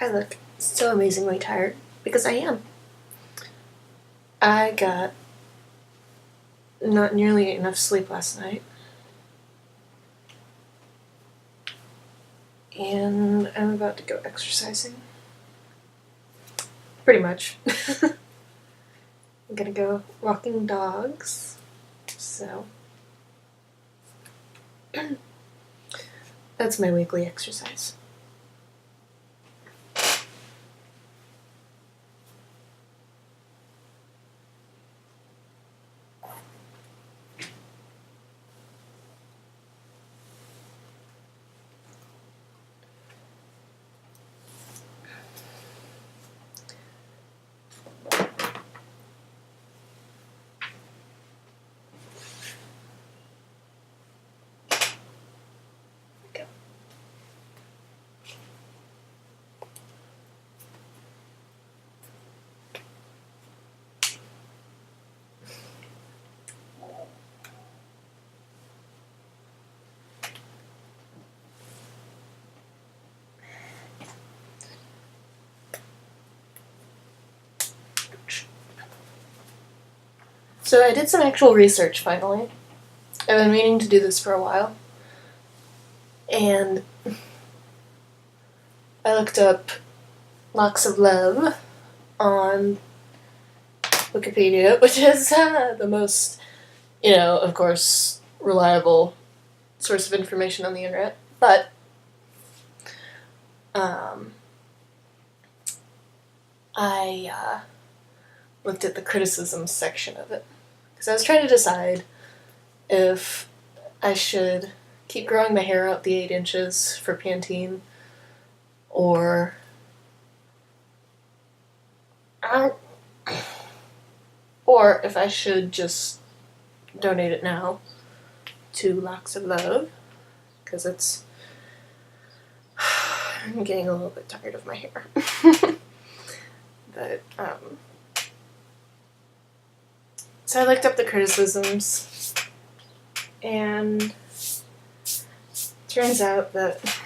I look so amazingly tired because I am. I got not nearly enough sleep last night. And I'm about to go exercising. Pretty much. I'm gonna go walking dogs. So that's my weekly exercise. So I did some actual research finally. I've been meaning to do this for a while. And I looked up Locks of Love on Wikipedia, which is the most, of course, reliable source of information on the internet. But I looked at the criticism section of it. Because I was trying to decide if I should keep growing my hair out the 8 inches for Pantene, or if I should just donate it now to Locks of Love, because I'm getting a little bit tired of my hair. But, so I looked up the criticisms, and turns out that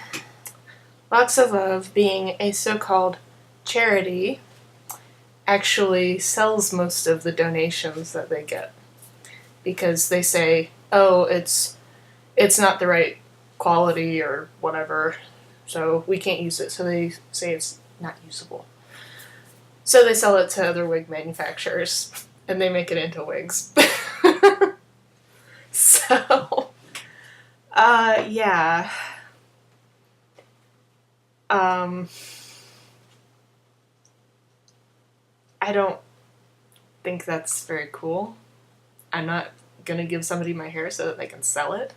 Locks of Love, being a so-called charity, actually sells most of the donations that they get, because they say, oh, it's not the right quality or whatever, so we can't use it. So they say it's not usable. So they sell it to other wig manufacturers, and they make it into wigs. So, yeah. I don't think that's very cool. I'm not gonna give somebody my hair so that they can sell it.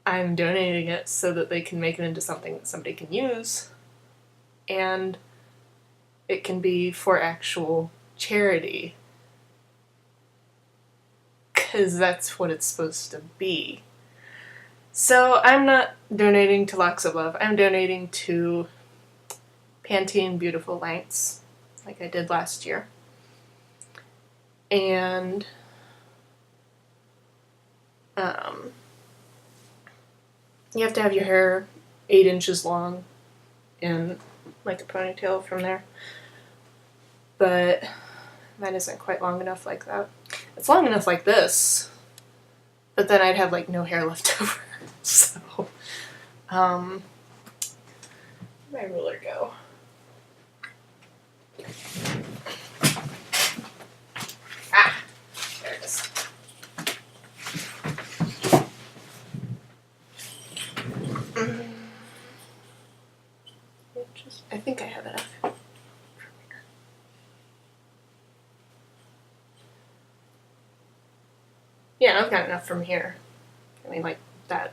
I'm donating it so that they can make it into something that somebody can use, and it can be for actual charity, because that's what it's supposed to be. So I'm not donating to Locks of Love. I'm donating to Pantene Beautiful Lengths, like I did last year. And you have to have your hair 8 inches long in like a ponytail from there. But mine isn't quite long enough like that. It's long enough like this, but then I'd have like no hair left over. So, where'd my ruler go? Ah, there it is. I think I have enough. Yeah, I've got enough from here. I mean, like that.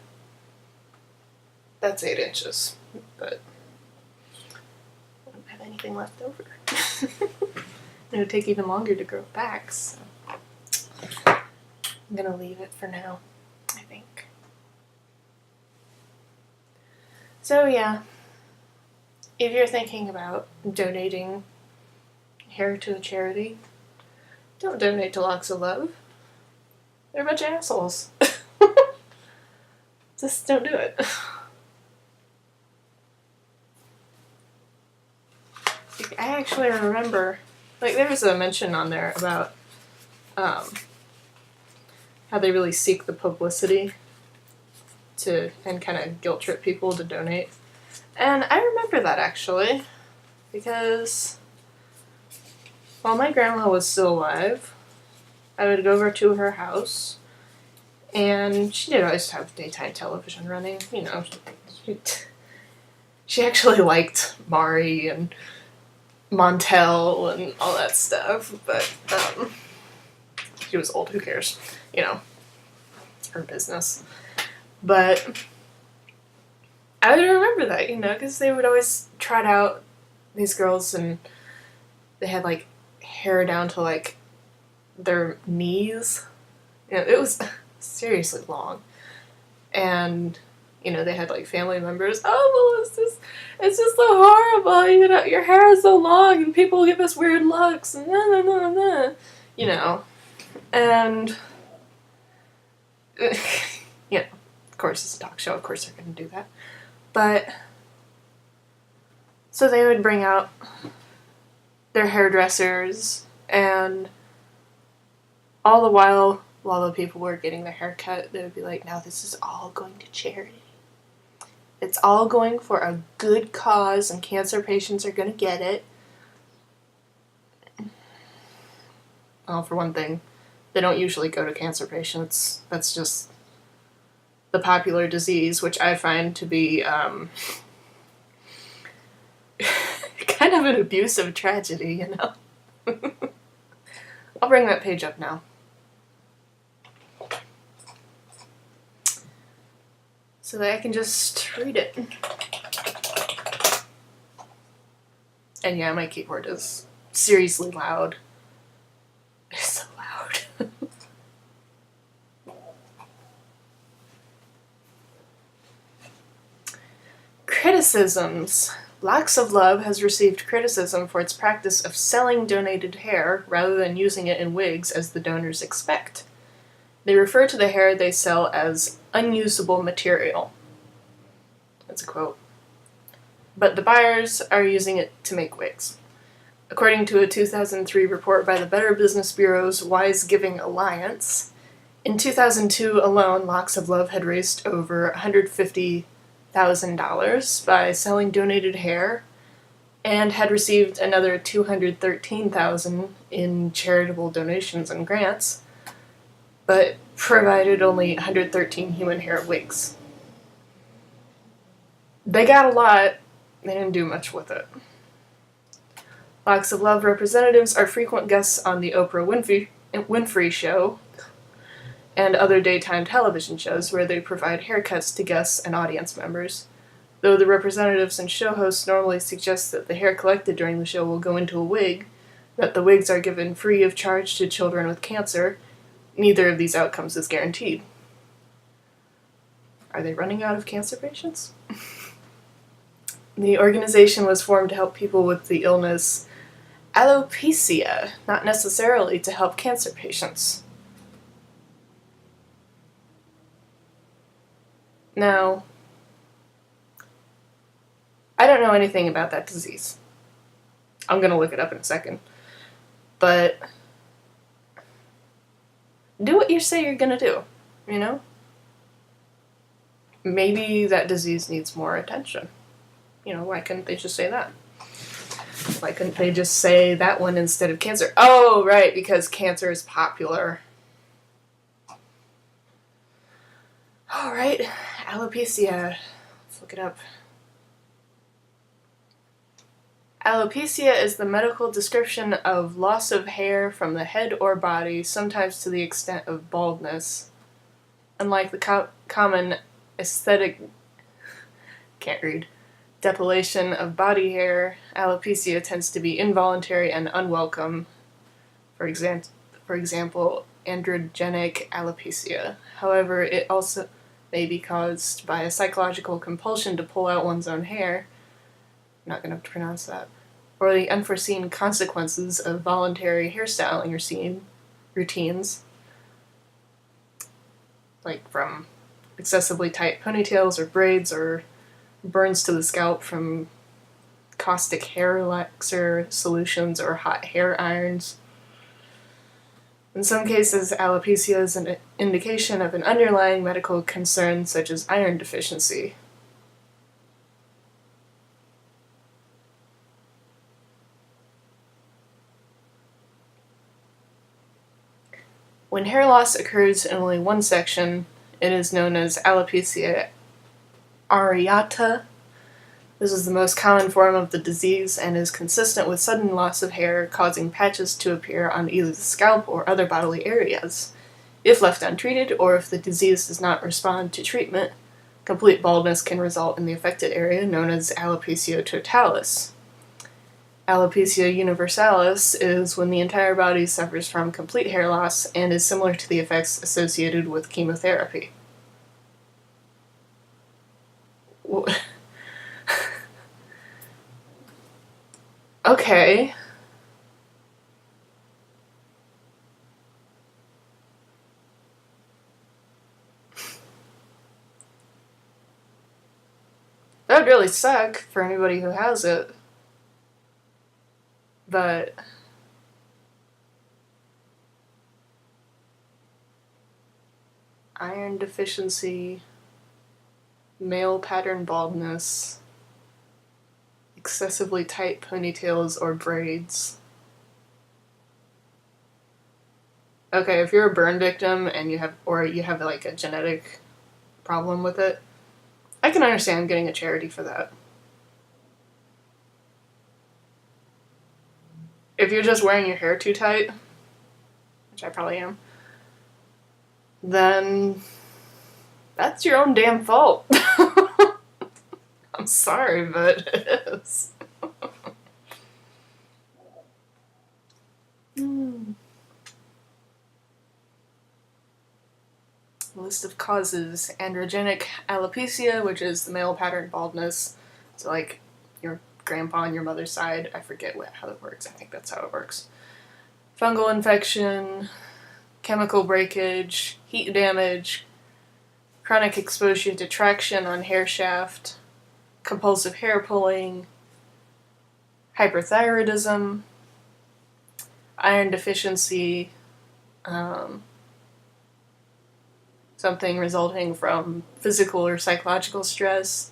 That's 8 inches, but I don't have anything left over. It would take even longer to grow back, so I'm gonna leave it for now, I think. So yeah, if you're thinking about donating hair to a charity, don't donate to Locks of Love. They're a bunch of assholes. Just don't do it. I actually remember, like, there was a mention on there about how they really seek the publicity and kind of guilt trip people to donate. And I remember that, actually, because while my grandma was still alive, I would go over to her house, and she did always have daytime television running. You know, she actually liked Maury and Montel and all that stuff, but she was old, who cares? You know, it's her business. But I would remember that, you know, because they would always trot out these girls, and they had, like, hair down to, like, their knees. You know, it was seriously long. And, you know, they had, like, family members. Oh, well, it's just so horrible, you know, your hair is so long and people give us weird looks and you know. And, you know, of course it's a talk show, of course they're going to do that. But, so they would bring out their hairdressers, and all the while the people were getting their hair cut, they would be like, now this is all going to charity. It's all going for a good cause, and cancer patients are going to get it. Well, for one thing, they don't usually go to cancer patients. That's just the popular disease, which I find to be kind of an abusive tragedy, you know? I'll bring that page up now. So that I can just read it. And yeah, my keyboard is seriously loud. It's so loud. Criticisms. Locks of Love has received criticism for its practice of selling donated hair rather than using it in wigs as the donors expect. They refer to the hair they sell as unusable material. That's a quote. But the buyers are using it to make wigs. According to a 2003 report by the Better Business Bureau's Wise Giving Alliance, in 2002 alone, Locks of Love had raised over $150,000 by selling donated hair, and had received another $213,000 in charitable donations and grants, but provided only 113 human hair wigs. They got a lot, they didn't do much with it. Locks of Love representatives are frequent guests on the Oprah Winfrey Show and other daytime television shows where they provide haircuts to guests and audience members. Though the representatives and show hosts normally suggest that the hair collected during the show will go into a wig, that the wigs are given free of charge to children with cancer, neither of these outcomes is guaranteed. Are they running out of cancer patients? The organization was formed to help people with the illness alopecia, not necessarily to help cancer patients. Now, I don't know anything about that disease. I'm going to look it up in a second. But do what you say you're going to do, you know? Maybe that disease needs more attention. You know, why couldn't they just say that? Why couldn't they just say that one instead of cancer? Oh, right, because cancer is popular. All right, alopecia. Let's look it up. Alopecia is the medical description of loss of hair from the head or body, sometimes to the extent of baldness. Unlike the common aesthetic depilation of body hair, alopecia tends to be involuntary and unwelcome. For example, androgenic alopecia. However, it also may be caused by a psychological compulsion to pull out one's own hair. I'm not going to pronounce that. Or the unforeseen consequences of voluntary hairstyling routines, like from excessively tight ponytails or braids, or burns to the scalp from caustic hair relaxer solutions or hot hair irons. In some cases, alopecia is an indication of an underlying medical concern such as iron deficiency. When hair loss occurs in only one section, it is known as alopecia areata. This is the most common form of the disease and is consistent with sudden loss of hair, causing patches to appear on either the scalp or other bodily areas. If left untreated, or if the disease does not respond to treatment, complete baldness can result in the affected area, known as alopecia totalis. Alopecia universalis is when the entire body suffers from complete hair loss and is similar to the effects associated with chemotherapy. Okay. That would really suck for anybody who has it. But iron deficiency, male pattern baldness, excessively tight ponytails or braids. Okay, if you're a burn victim and you have like a genetic problem with it, I can understand getting a charity for that. If you're just wearing your hair too tight, which I probably am, then that's your own damn fault. I'm sorry, but it is. List of causes: androgenic alopecia, which is the male pattern baldness. So like your grandpa on your mother's side. I forget how that works. I think that's how it works. Fungal infection, chemical breakage, heat damage, chronic exposure to traction on hair shaft, compulsive hair pulling, hyperthyroidism, iron deficiency, something resulting from physical or psychological stress,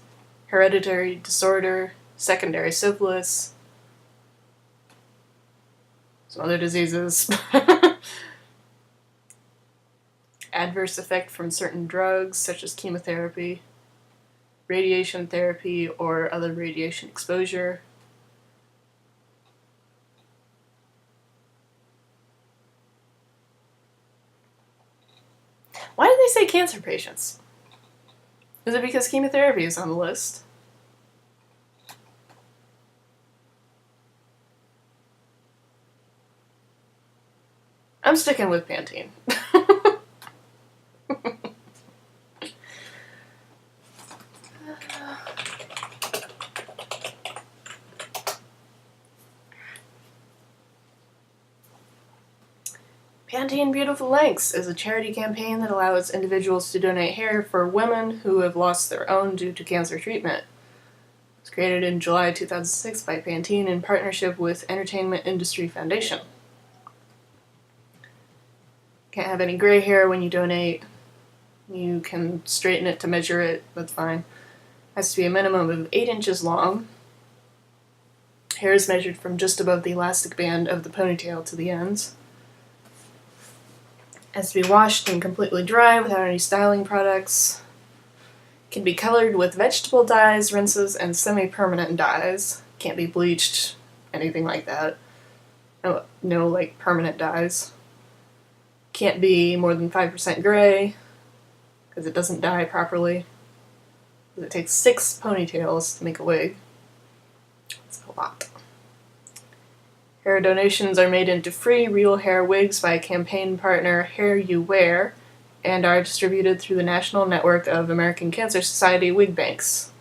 hereditary disorder, secondary syphilis, some other diseases, adverse effect from certain drugs such as chemotherapy, radiation therapy, or other radiation exposure. Why did they say cancer patients? Is it because chemotherapy is on the list? I'm sticking with Pantene. Pantene Beautiful Lengths is a charity campaign that allows individuals to donate hair for women who have lost their own due to cancer treatment. It was created in July 2006 by Pantene in partnership with Entertainment Industry Foundation. Can't have any gray hair when you donate. You can straighten it to measure it, that's fine. Has to be a minimum of 8 inches long. Hair is measured from just above the elastic band of the ponytail to the ends. Has to be washed and completely dry without any styling products. Can be colored with vegetable dyes, rinses, and semi-permanent dyes. Can't be bleached, anything like that. No like permanent dyes. Can't be more than 5% gray, because it doesn't dye properly. It takes 6 ponytails to make a wig. It's a lot. Hair donations are made into free real hair wigs by campaign partner Hair You Wear and are distributed through the National Network of American Cancer Society Wig Banks.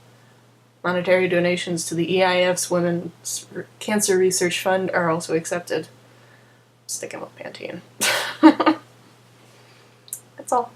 Monetary donations to the EIF's Women's Cancer Research Fund are also accepted. Sticking with Pantene. That's all.